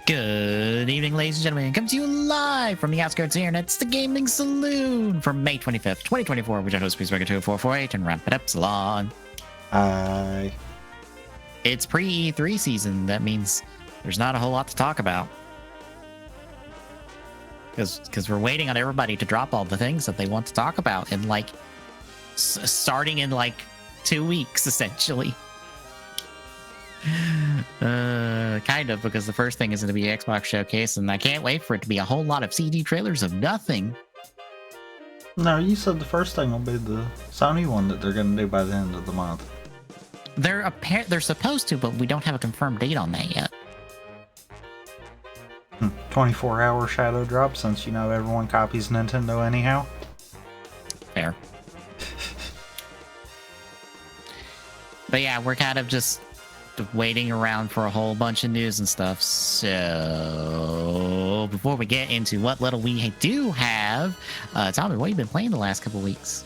Good evening, ladies and gentlemen. Come to you live from the outskirts of the internet. It's the Gaming Saloon for May 25th, 2024, which I host Peacemaker 2448 and Rampant Epsilon. Hi. It's pre-E3 season. That means there's not a whole lot to talk about. Because we're waiting on everybody to drop all the things that they want to talk about in like starting in like 2 weeks, essentially. Kind of, because the first thing is going to be Xbox Showcase, and I can't wait for it to be a whole lot of CG trailers of nothing. No, you said the first thing will be the Sony one that they're going to do by the end of the month. They're supposed to, but we don't have a confirmed date on that yet. 24-hour shadow drop, since you know everyone copies Nintendo anyhow. Fair. But yeah, we're kind of just waiting around for a whole bunch of news and stuff. So before we get into what little we do have, Tommy, what have you been playing the last couple weeks?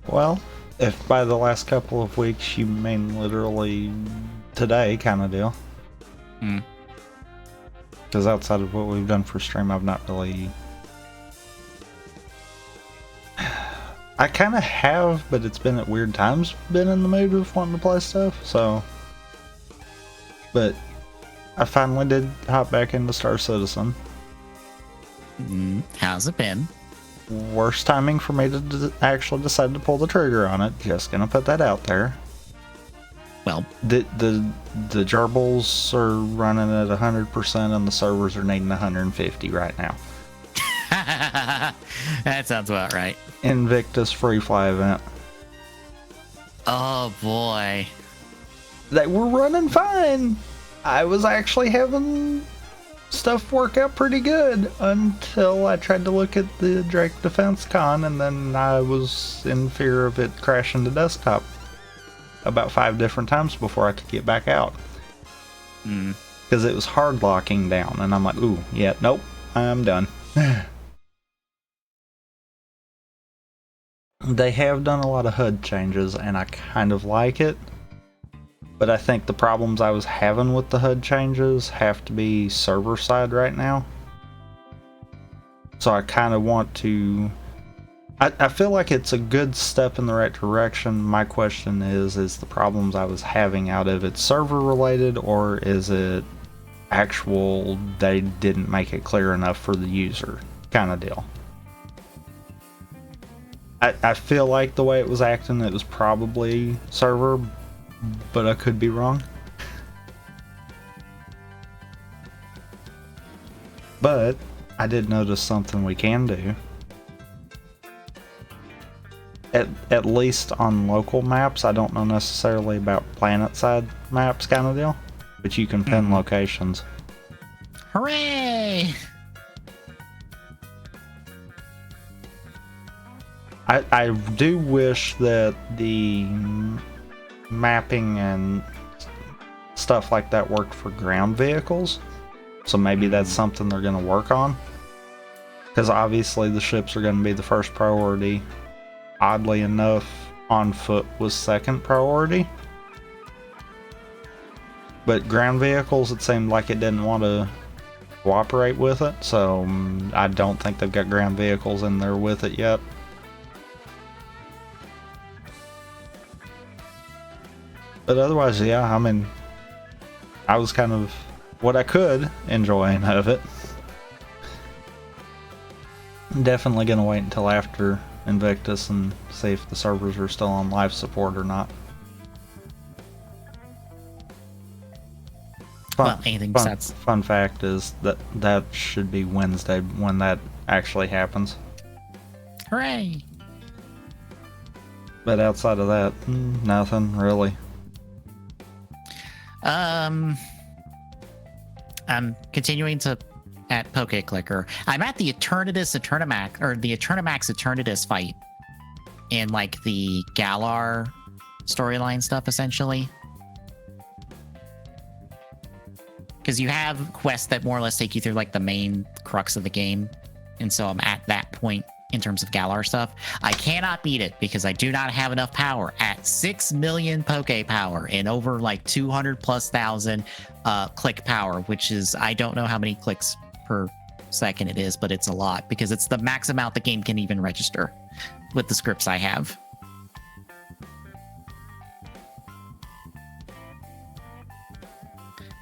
Well, if by the last couple of weeks you mean literally today kind of deal. Because outside of what we've done for stream, I've not really... I kind of have, but it's been at weird times been in the mood of wanting to play stuff, so... But I finally did hop back into Star Citizen. How's it been? Worst timing for me to actually decide to pull the trigger on it. Just gonna put that out there. Well, the gerbils are running at 100% and the servers are needing 150 right now. That sounds about right. Invictus free fly event. Oh boy. They were running fine. I was actually having stuff work out pretty good until I tried to look at the Drake Defense Con, and then I was in fear of it crashing the desktop about 5 different times before I could get back out. Because it was hard locking down, and I'm like, ooh, yeah, nope, I'm done. They have done a lot of HUD changes, and I kind of like it. But I think the problems I was having with the HUD changes have to be server side right now. So I kind of want to... I feel like it's a good step in the right direction. My question is the problems I was having out of it server related, or is it actual they didn't make it clear enough for the user kind of deal? I feel like the way it was acting, it was probably server, but I could be wrong. But I did notice something we can do. At least on local maps, I don't know necessarily about planet side maps kind of deal, but you can pin locations. Hooray! I do wish that the mapping and stuff like that worked for ground vehicles, so maybe that's something they're going to work on, because obviously the ships are going to be the first priority. Oddly enough, on foot was second priority, but ground vehicles, it seemed like it didn't want to cooperate with it, so I don't think they've got ground vehicles in there with it yet. But otherwise, yeah, I mean, I was kind of what I could enjoying of it. Definitely going to wait until after Invictus and see if the servers are still on live support or not. Fun fact is that should be Wednesday when that actually happens. Hooray! But outside of that, nothing really. I'm continuing to at Poke Clicker. I'm at the Eternamax Eternatus fight in like the Galar storyline stuff, essentially. Because you have quests that more or less take you through like the main crux of the game, and so I'm at that point in terms of Galar stuff. I cannot beat it because I do not have enough power at 6 million Poke power and over like 200,000+ click power, which is, I don't know how many clicks per second it is, but it's a lot because it's the max amount the game can even register with the scripts I have.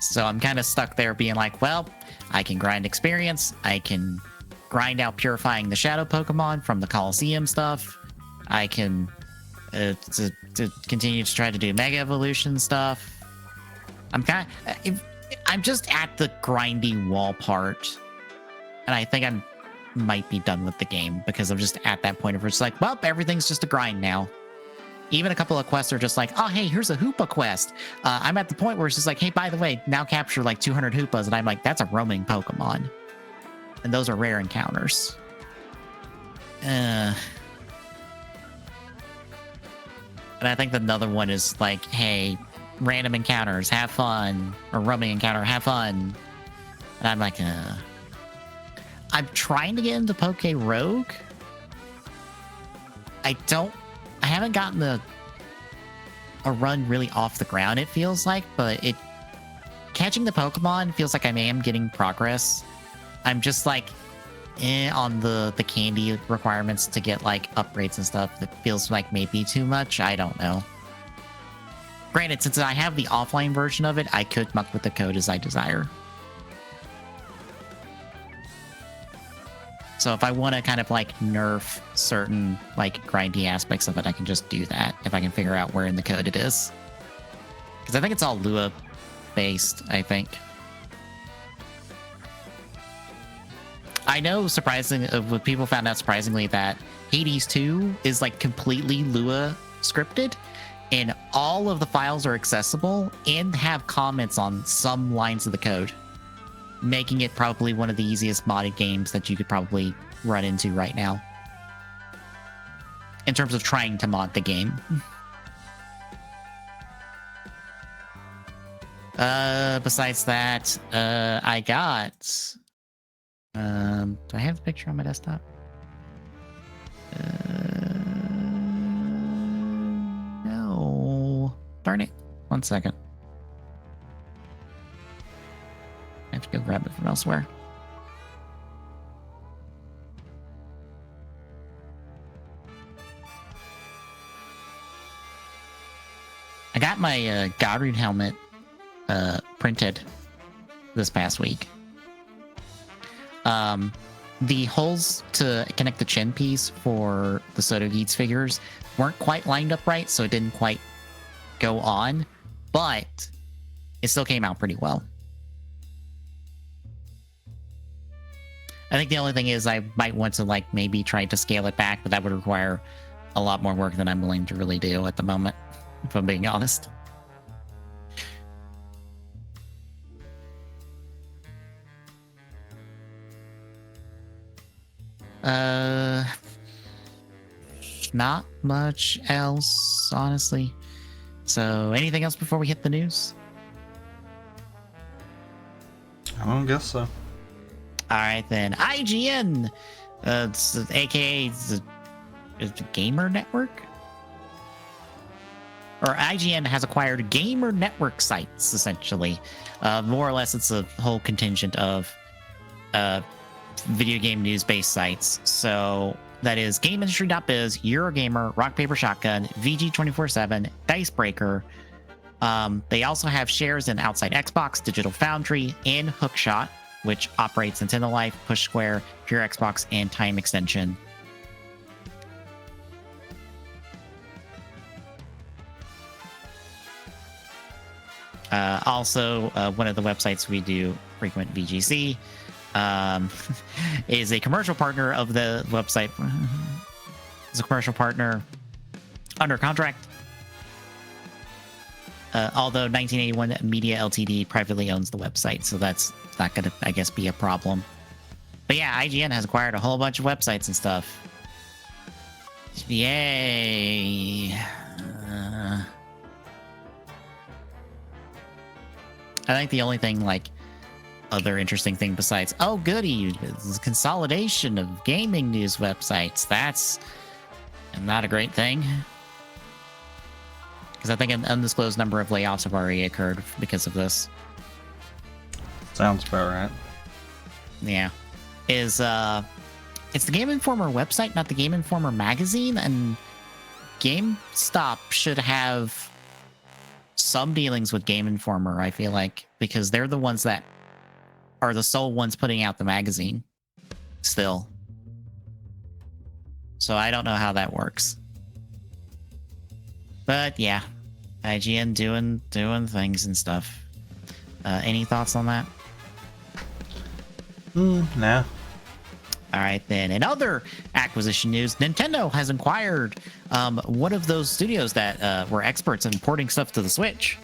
So I'm kind of stuck there being like, well, I can grind experience. I can grind out purifying the shadow Pokemon from the Coliseum stuff. I can to continue to try to do Mega Evolution stuff. I'm just at the grindy wall part. And I think I might be done with the game because I'm just at that point of it's like, well, everything's just a grind now. Even a couple of quests are just like, oh, hey, here's a Hoopa quest. I'm at the point where it's just like, hey, by the way, now capture like 200 Hoopas. And I'm like, that's a roaming Pokemon. And those are rare encounters. And I think another one is like, hey, random encounters, have fun. Or roaming encounter, have fun. And I'm like, I'm trying to get into Poke Rogue. I haven't gotten a run really off the ground, it feels like, but catching the Pokemon feels like I am getting progress. I'm just like on the candy requirements to get like upgrades and stuff. That feels like maybe too much. I don't know. Granted, since I have the offline version of it, I could muck with the code as I desire. So if I want to kind of like nerf certain like grindy aspects of it, I can just do that if I can figure out where in the code it is. Because I think it's all Lua based, I think. I know people found out surprisingly that Hades 2 is like completely Lua scripted and all of the files are accessible and have comments on some lines of the code, making it probably one of the easiest modded games that you could probably run into right now in terms of trying to mod the game. Besides that, I got do I have the picture on my desktop? No. Darn it. 1 second. I have to go grab it from elsewhere. I got my Godrune helmet printed this past week. The holes to connect the chin piece for the Sotogeets figures weren't quite lined up right, so it didn't quite go on, but it still came out pretty well. I think the only thing is I might want to like maybe try to scale it back, but that would require a lot more work than I'm willing to really do at the moment, if I'm being honest. Not much else, honestly. So, anything else before we hit the news? I don't guess so. All right, then. IGN, aka the Gamer Network, or IGN has acquired Gamer Network sites. Essentially, more or less, it's a whole contingent of video game news-based sites. So that is GameIndustry.biz, Eurogamer, Rock Paper Shotgun, VG247, Dicebreaker. They also have shares in Outside Xbox, Digital Foundry, and Hookshot, which operates Nintendo Life, Push Square, Pure Xbox, and Time Extension. Also, one of the websites we do frequent, VGC, is a commercial partner of the website. Is a commercial partner under contract. Although 1981 Media Ltd privately owns the website, so that's not going to, I guess, be a problem. But yeah, IGN has acquired a whole bunch of websites and stuff. Yay! I think the only thing like other interesting thing besides, oh, goody, this consolidation of gaming news websites. That's not a great thing. Because I think an undisclosed number of layoffs have already occurred because of this. Sounds about right. Yeah. It's the Game Informer website, not the Game Informer magazine, and GameStop should have some dealings with Game Informer, I feel like, because they're the ones that are the sole ones putting out the magazine still. So I don't know how that works. But yeah, IGN doing things and stuff. Any thoughts on that? No. All right, then. In other acquisition news, Nintendo has acquired one of those studios that were experts in porting stuff to the Switch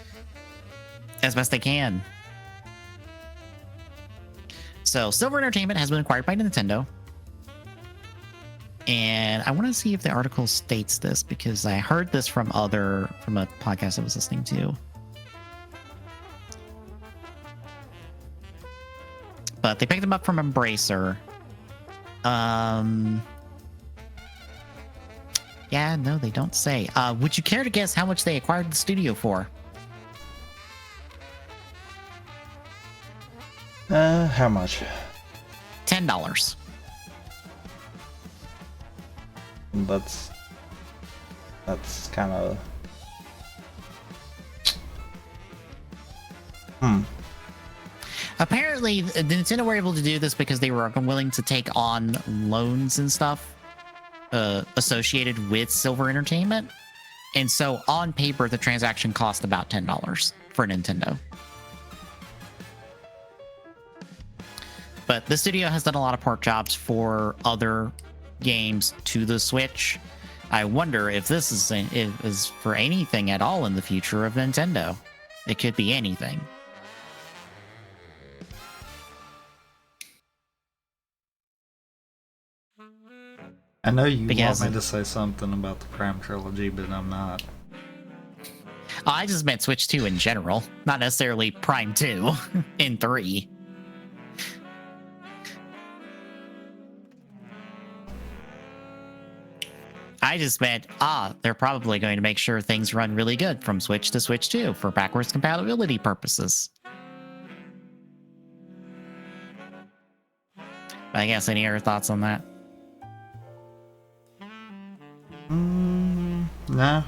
as best they can. So, Silver Entertainment has been acquired by Nintendo. And I want to see if the article states this, because I heard this from a podcast I was listening to. But they picked them up from Embracer. Yeah, no, they don't say. Would you care to guess how much they acquired the studio for? How much? $10. That's kind of... Apparently, Nintendo were able to do this because they were willing to take on loans and stuff associated with Silver Entertainment. And so, on paper, the transaction cost about $10 for Nintendo. But the studio has done a lot of port jobs for other games to the Switch. I wonder if this is for anything at all in the future of Nintendo. It could be anything. I know you want me to say something about the Prime Trilogy, but I'm not. I just meant Switch 2 in general, not necessarily Prime 2 in 3. I just meant, they're probably going to make sure things run really good from Switch to Switch 2 for backwards compatibility purposes. I guess, any other thoughts on that? No.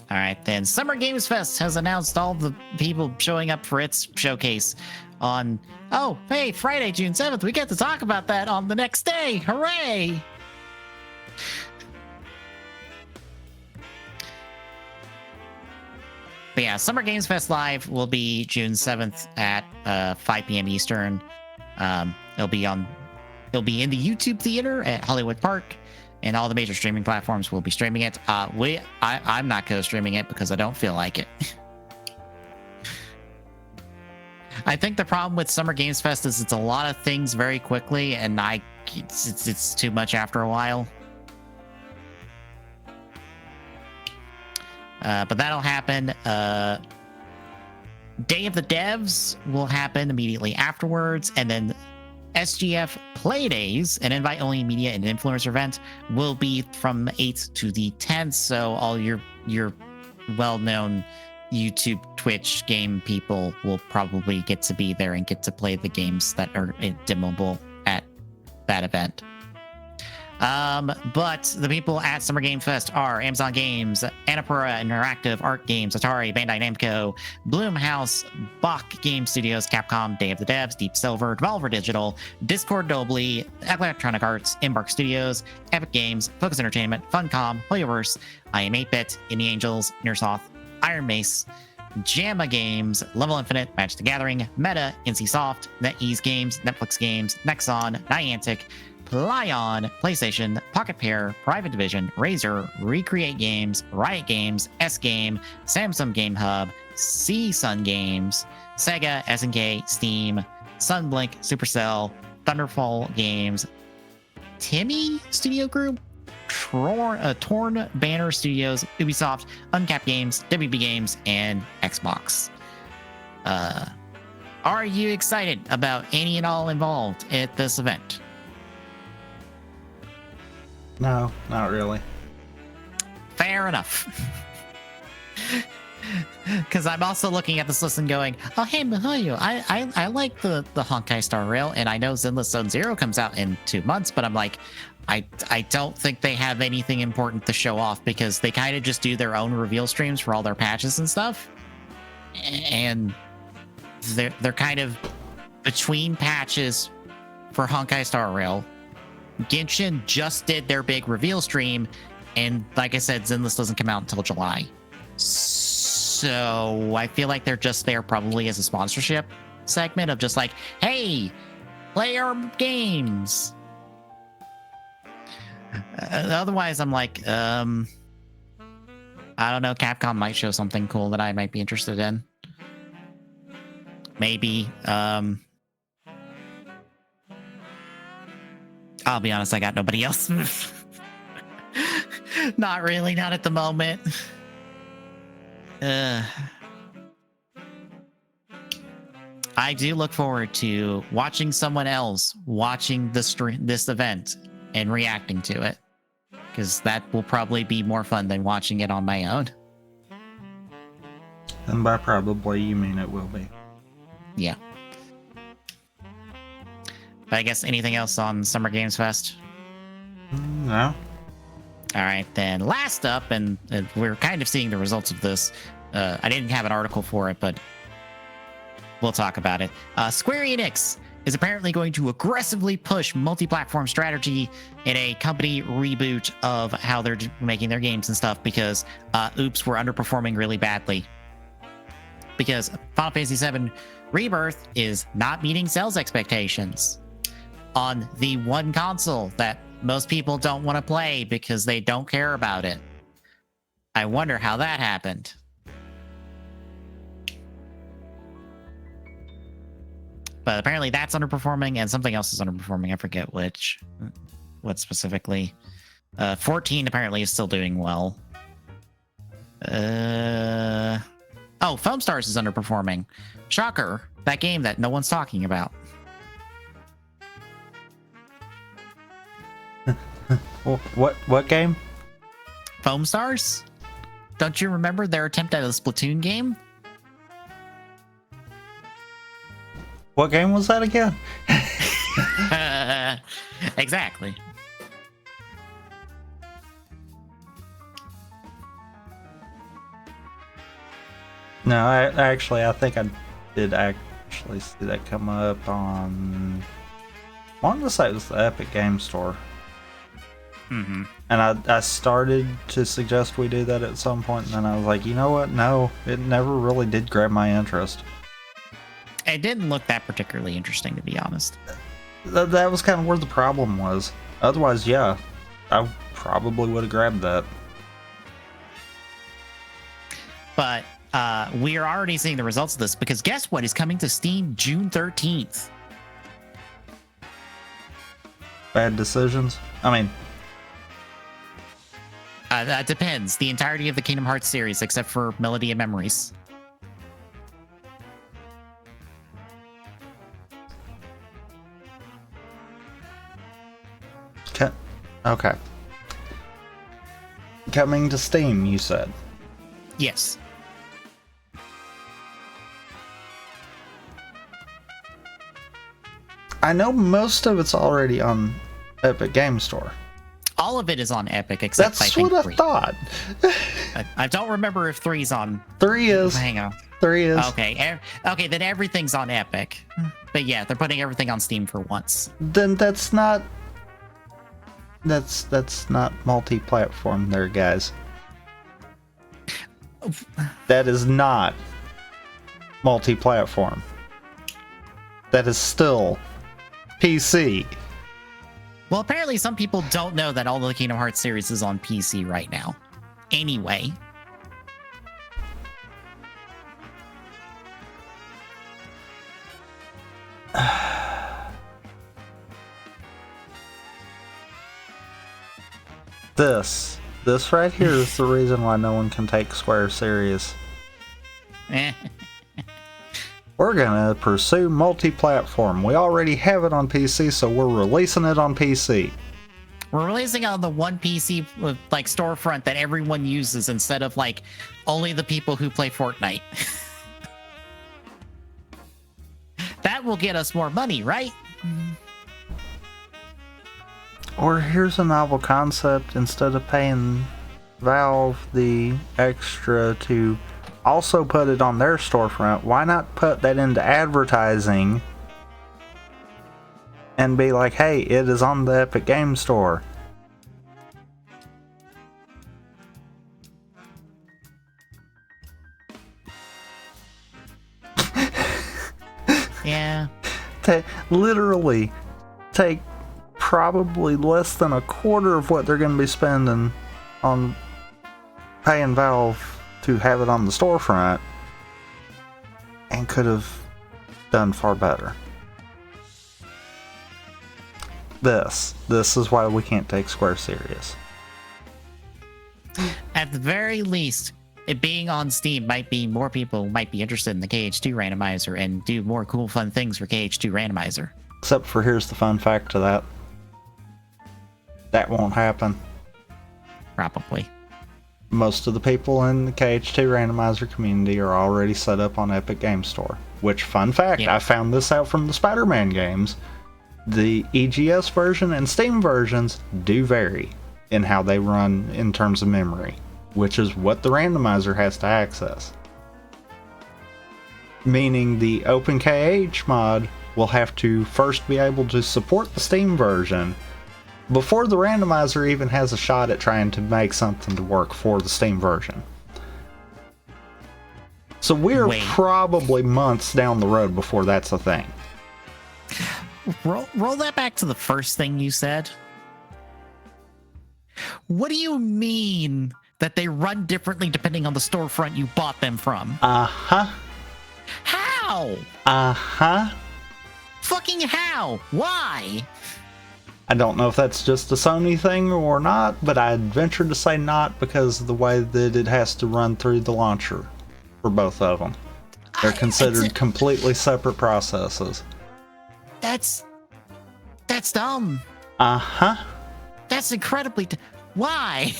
All right, then. Summer Games Fest has announced all the people showing up for its showcase on, Friday, June 7th. We get to talk about that on the next day. Hooray! But yeah, Summer Games Fest Live will be June 7th at 5 p.m. Eastern. It'll be in the YouTube Theater at Hollywood Park, and all the major streaming platforms will be streaming it. I'm not co-streaming it because I don't feel like it. I think the problem with Summer Games Fest is it's a lot of things very quickly, and it's too much after a while. But that'll happen. Day of the Devs will happen immediately afterwards, and then SGF Play Days, an invite-only media and influencer event, will be from 8th to the 10th. So all your well-known YouTube, Twitch game people will probably get to be there and get to play the games that are dimmable at that event. But the people at Summer Game Fest are Amazon Games, Annapurna Interactive, Art Games, Atari, Bandai Namco, Bloomhouse, Bach Game Studios, Capcom, Day of the Devs, Deep Silver, Devolver Digital, Discord Dobly, Electronic Arts, Embark Studios, Epic Games, Focus Entertainment, Funcom, Hoyoverse, I Am 8-Bit, Indie Angels, Nearsoft, Iron Mace, JAMA Games, Level Infinite, Magic the Gathering, Meta, NCSoft, NetEase Games, Netflix Games, Nexon, Niantic, Plyon, PlayStation, Pocket Pair, Private Division, Razer, Recreate Games, Riot Games, S-Game, Samsung Game Hub, C-Sun Games, Sega, SNK, Steam, Sunblink, Supercell, Thunderfall Games, Timmy Studio Group, Torn Banner Studios, Ubisoft, Uncapped Games, WB Games, and Xbox. Are you excited about any and all involved at this event? No, not really. Fair enough. Because I'm also looking at this list and going, oh, hey, Mihoyo, I like the Honkai Star Rail, and I know Zenless Zone Zero comes out in 2 months, but I'm like, I don't think they have anything important to show off because they kind of just do their own reveal streams for all their patches and stuff. And they're kind of between patches for Honkai Star Rail. Genshin just did their big reveal stream, and like I said, Zenless doesn't come out until July. So I feel like they're just there probably as a sponsorship segment of just like, hey, play our games. Otherwise, I'm like, I don't know, Capcom might show something cool that I might be interested in. Maybe. I'll be honest, I got nobody else. Not really, not at the moment. I do look forward to watching someone else watching this event and reacting to it, because that will probably be more fun than watching it on my own. And by probably, you mean it will be. Yeah. But I guess anything else on Summer Games Fest? No. All right, then last up, and we're kind of seeing the results of this. I didn't have an article for it, but we'll talk about it. Square Enix is apparently going to aggressively push multi-platform strategy in a company reboot of how they're making their games and stuff because Oops were underperforming really badly. Because Final Fantasy VII Rebirth is not meeting sales expectations on the one console that most people don't want to play because they don't care about it. I wonder how that happened. But apparently that's underperforming and something else is underperforming. I forget what specifically. 14 apparently is still doing well. Oh, Foam Stars is underperforming. Shocker. That game that no one's talking about. What game? Foam Stars? Don't you remember their attempt at a Splatoon game? What game was that again? Exactly. No, I think I did actually see that come up on... I wanted to say it was the Epic Game Store. Mm-hmm. And I started to suggest we do that at some point, and then I was like, you know what? No, it never really did grab my interest. It didn't look that particularly interesting, to be honest. That was kind of where the problem was. Otherwise, yeah, I probably would have grabbed that. But we are already seeing the results of this, because guess what is coming to Steam June 13th? Bad decisions? I mean... that depends. The entirety of the Kingdom Hearts series, except for Melody and Memories. Okay. Coming to Steam, you said? Yes. I know most of it's already on Epic Game Store. All of it is on Epic, except That's I think what 3. I thought. I don't remember if 3's on. 3 is. Hang on. 3 is. Okay. Okay, then everything's on Epic. But yeah, they're putting everything on Steam for once. Then that's not... That's not multi-platform there, guys. That is not multi-platform. That is still PC. Well, apparently some people don't know that all the Kingdom Hearts series is on PC right now. Anyway. This right here is the reason why no one can take Square serious. We're gonna pursue multi-platform. We already have it on PC, so we're releasing it on PC. We're releasing on the one PC like storefront that everyone uses instead of like only the people who play Fortnite. That will get us more money, right? Or here's a novel concept. Instead of paying Valve the extra to also put it on their storefront, why not put that into advertising and be like, hey, it is on the Epic Game Store. Yeah. Literally take probably less than a quarter of what they're going to be spending on paying Valve to have it on the storefront, and could have done far better. This is why we can't take Square serious. At the very least, it being on Steam might be more people might be interested in the KH2 randomizer and do more cool fun things for KH2 randomizer. Except for here's the fun fact to that. That won't happen. Probably. Most of the people in the KH2 randomizer community are already set up on Epic Game Store. Which, fun fact, Yeah. I found this out from the Spider-Man games. The EGS version and Steam versions do vary in how they run in terms of memory, which is what the randomizer has to access. Meaning the OpenKH mod will have to first be able to support the Steam version before the randomizer even has a shot at trying to make something to work for the Steam version. So we're probably months down the road before that's a thing. Roll that back to the first thing you said. What do you mean that they run differently depending on the storefront you bought them from? Uh-huh. How? Uh-huh. Fucking how? Why? I don't know if that's just a Sony thing or not, but I'd venture to say not because of the way that it has to run through the launcher for both of them. They're considered completely separate processes. That's dumb. Uh-huh. That's incredibly... Why?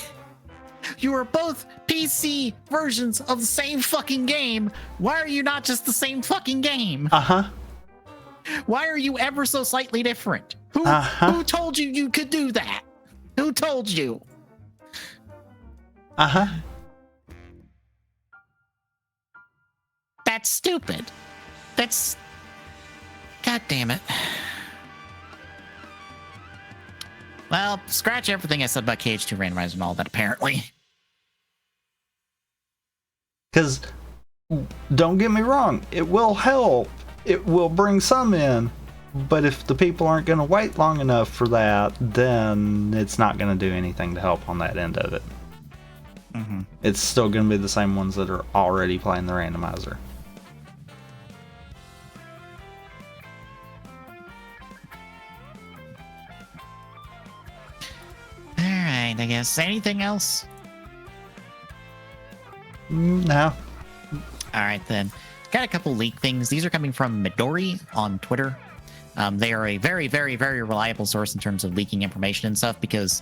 You are both PC versions of the same fucking game. Why are you not just the same fucking game? Uh-huh. Why are you ever so slightly different? Who told you you could do that? Who told you? Uh-huh. That's stupid. That's... God damn it. Well, scratch everything I said about KH2 randomizer and all that, apparently. Because, don't get me wrong, it will help. It will bring some in. But if the people aren't going to wait long enough for that, then it's not going to do anything to help on that end of it. Mm-hmm. It's still going to be the same ones that are already playing the randomizer. Alright, I guess. Anything else? No. Alright, then. Got a couple leak things. These are coming from Midori on Twitter. They are a very, very, very reliable source in terms of leaking information and stuff because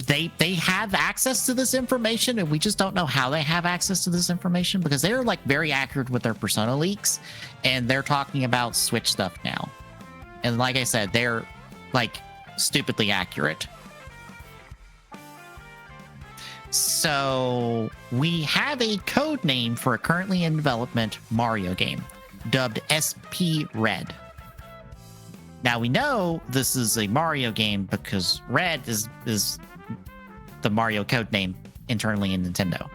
they have access to this information and we just don't know how they have access to this information because they're like very accurate with their Persona leaks and they're talking about Switch stuff now. And like I said, they're like stupidly accurate. So we have a code name for a currently in development Mario game dubbed SP Red. Now we know this is a Mario game because Red is the Mario code name internally in Nintendo.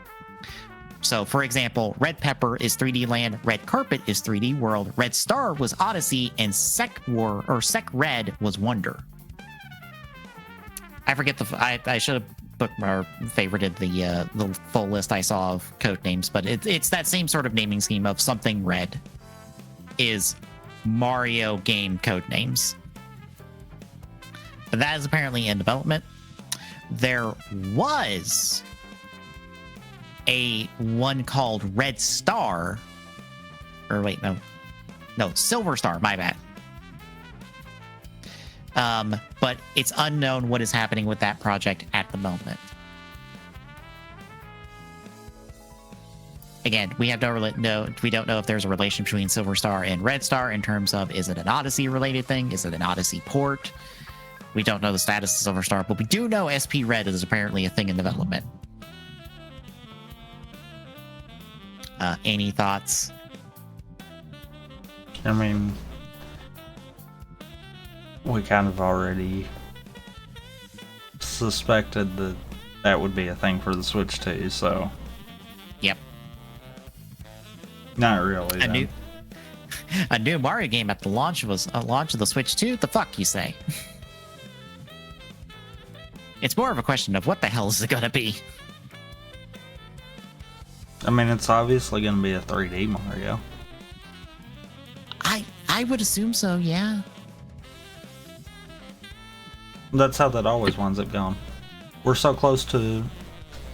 So for example, Red Pepper is 3D Land, Red Carpet is 3D World, Red Star was Odyssey, and Sec Red was Wonder. I forget I should have favorited the full list I saw of code names, but it's that same sort of naming scheme of something red is Mario game code names. But that is apparently in development. There was a one called Red Star or wait, no, Silver Star. My bad. But it's unknown what is happening with that project at the moment. Again, we have we don't know if there's a relation between Silver Star and Red Star in terms of, is it an Odyssey related thing? Is it an Odyssey port? We don't know the status of Silver Star, but we do know SP Red is apparently a thing in development. Any thoughts? I mean, we kind of already suspected that that would be a thing for the Switch too, so. Yep. Not really. A new Mario game at the launch of the Switch 2? The fuck you say? It's more of a question of what the hell is it gonna be? I mean, it's obviously gonna be a 3D Mario. I would assume so, yeah. That's how that always winds up going. We're so close to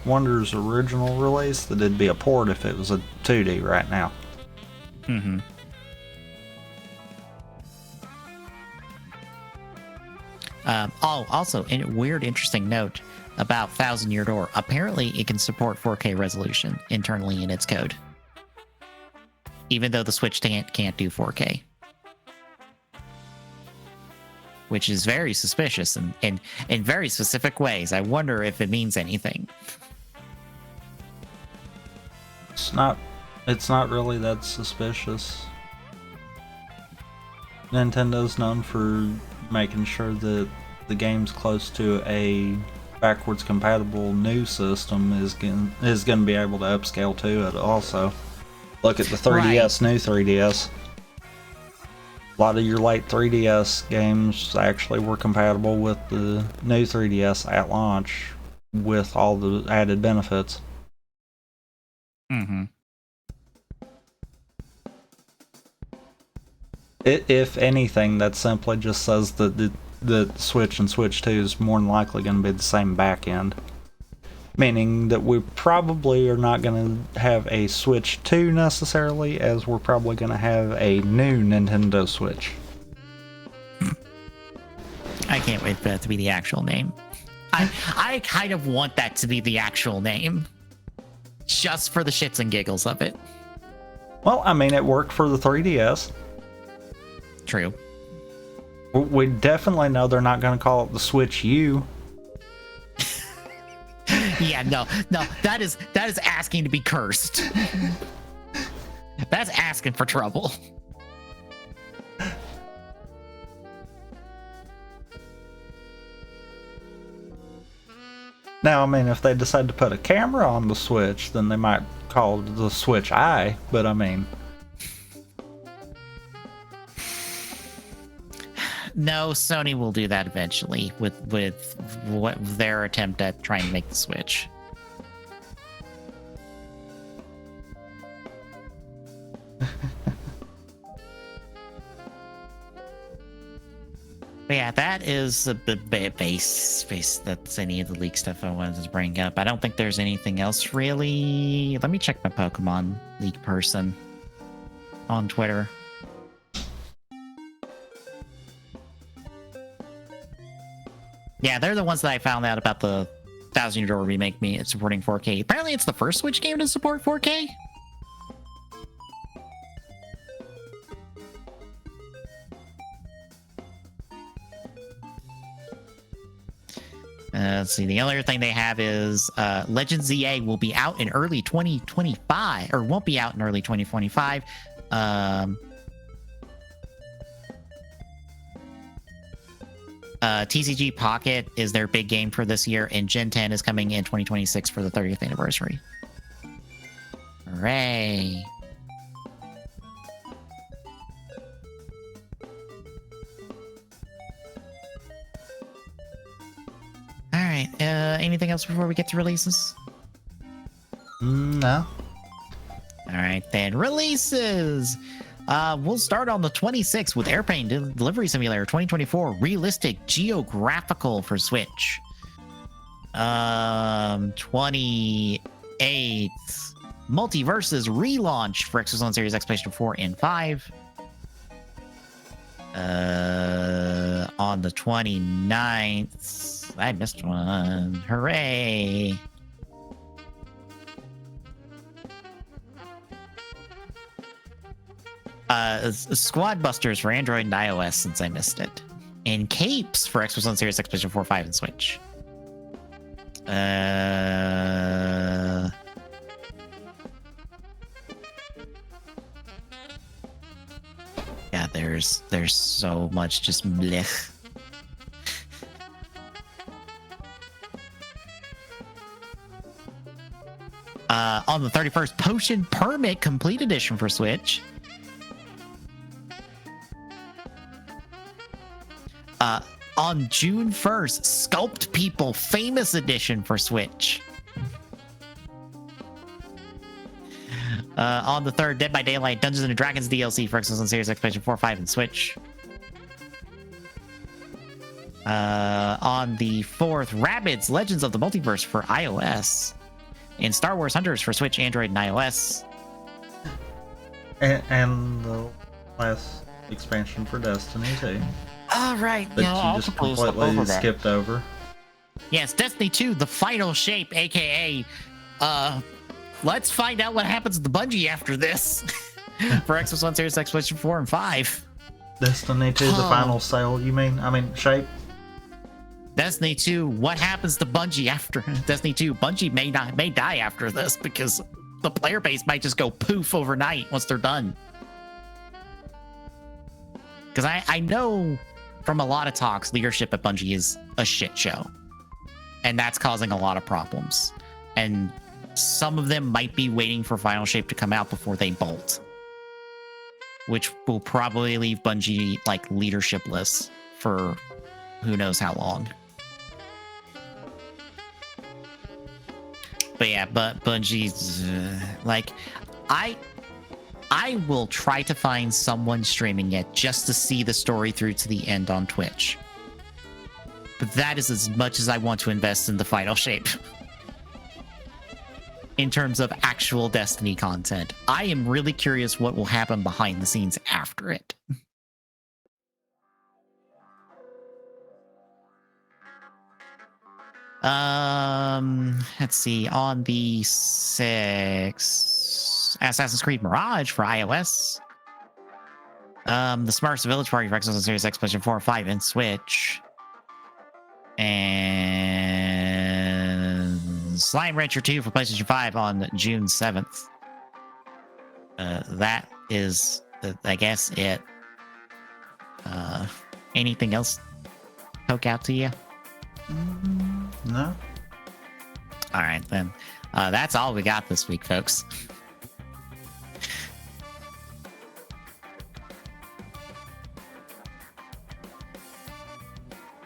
Wonder's original release that it'd be a port if it was a 2D right now. Mm-hmm. Also, a weird, interesting note about Thousand Year Door. Apparently, it can support 4K resolution internally in its code, even though the Switch can't do 4K, which is very suspicious and in very specific ways. I wonder if it means anything. It's not really that suspicious. Nintendo's known for making sure that the game's close to a backwards compatible new system is going to be able to upscale to it also. Look at the 3DS, right. New 3DS. A lot of your late 3DS games actually were compatible with the new 3DS at launch with all the added benefits. Mm-hmm. If anything, that simply just says that the Switch and Switch 2 is more than likely going to be the same back end. Meaning that we probably are not going to have a Switch 2 necessarily, as we're probably going to have a new Nintendo Switch. I can't wait for that to be the actual name. I kind of want that to be the actual name. Just for the shits and giggles of it. Well, I mean, it worked for the 3DS. True. We definitely know they're not going to call it the Switch U. Yeah, no, that is asking to be cursed. That's asking for trouble. Now, I mean, if they decide to put a camera on the Switch, then they might call it the Switch Eye, but I mean... No, Sony will do that eventually with what their attempt at trying to make the Switch. But yeah, that is the base. That's any of the leak stuff I wanted to bring up. I don't think there's anything else really. Let me check my Pokemon leak person on Twitter. Yeah, they're the ones that I found out about the Thousand Year Door remake supporting 4K. Apparently, it's the first Switch game to support 4K. Let's see. The other thing they have is Legends ZA will be out in early 2025, or won't be out in early 2025. TCG Pocket is their big game for this year, and Gen 10 is coming in 2026 for the 30th anniversary. Hooray! All right. Anything else before we get to releases? No. All right, then. Releases! We'll start on the 26th with Airplane Delivery Simulator 2024 Realistic Geographical for Switch. 28th Multiverses relaunch for Xbox One Series X, PlayStation 4, and 5. On the 29th. I missed one. Hooray. Squad Busters for Android and iOS since I missed it. And Capes for Xbox One Series X, PlayStation 4, 5, and Switch. Yeah, there's so much just blech. On the 31st, Potion Permit Complete Edition for Switch. On June 1st, Sculpt People Famous Edition for Switch. On the 3rd, Dead by Daylight Dungeons and Dragons DLC for Xbox One Series X, PlayStation 4, 5, and Switch. On the 4th, Rabbids Legends of the Multiverse for iOS. And Star Wars Hunters for Switch, Android, and iOS. And the last expansion for Destiny 2. All right. But you just completely skipped over. Yes, Destiny 2, the final shape, aka let's find out what happens to the Bungie after this. For Xbox One Series X, PlayStation 4, and 5. Destiny 2, the final sale, you mean? I mean, shape? Destiny 2, what happens to Bungie after Destiny 2? Bungie may die after this because the player base might just go poof overnight once they're done. Because I know from a lot of talks, leadership at Bungie is a shit show. And that's causing a lot of problems. And some of them might be waiting for Final Shape to come out before they bolt. Which will probably leave Bungie, like, leadershipless for who knows how long. But yeah, but Bungie's... like, I will try to find someone streaming it just to see the story through to the end on Twitch. But that is as much as I want to invest in the Final Shape. In terms of actual Destiny content. I am really curious what will happen behind the scenes after it. Let's see. On the 6th, Assassin's Creed Mirage for iOS. The Smartest Village Party for Xbox Series X, PlayStation 4, 5, and Switch. And Slime Rancher 2 for PlayStation 5 on June 7th. That is, I guess, it. Anything else poke out to you? No. All right, then. That's all we got this week, folks.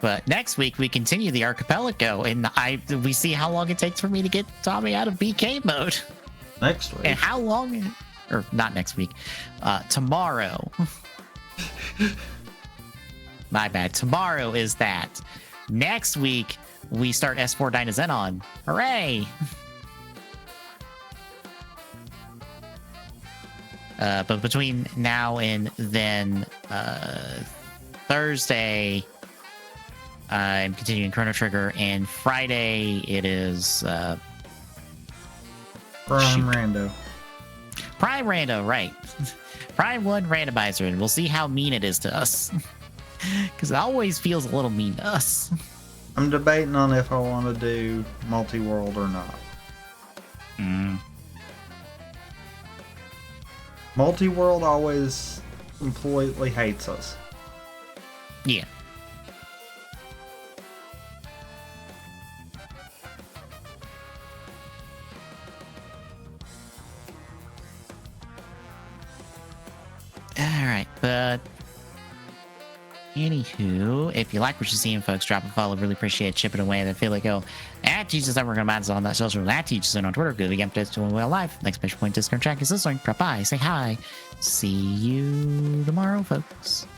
But next week, we continue the archipelago, and we see how long it takes for me to get Tommy out of BK mode. Next week. And how long... Or, not next week. Tomorrow. My bad. Tomorrow is that. Next week, we start S4 Dynazenon. Hooray! But between now and then, Thursday... I'm continuing Chrono Trigger, and Friday it is Prime Rando. Prime Rando, right? Prime 1 randomizer, and we'll see how mean it is to us. Because it always feels a little mean to us. I'm debating on if I want to do multi-world or not. Multi-world always completely hates us. Yeah. Alright, but anywho, if you like what you're seeing, folks, drop a follow. Really appreciate it. Chip it away. I feel like, at Jesus, I'm working on that social, at Jesus on Twitter. Good weekend, doing well live. Next special point, Discord track is this one. Bye. Say hi. See you tomorrow, folks.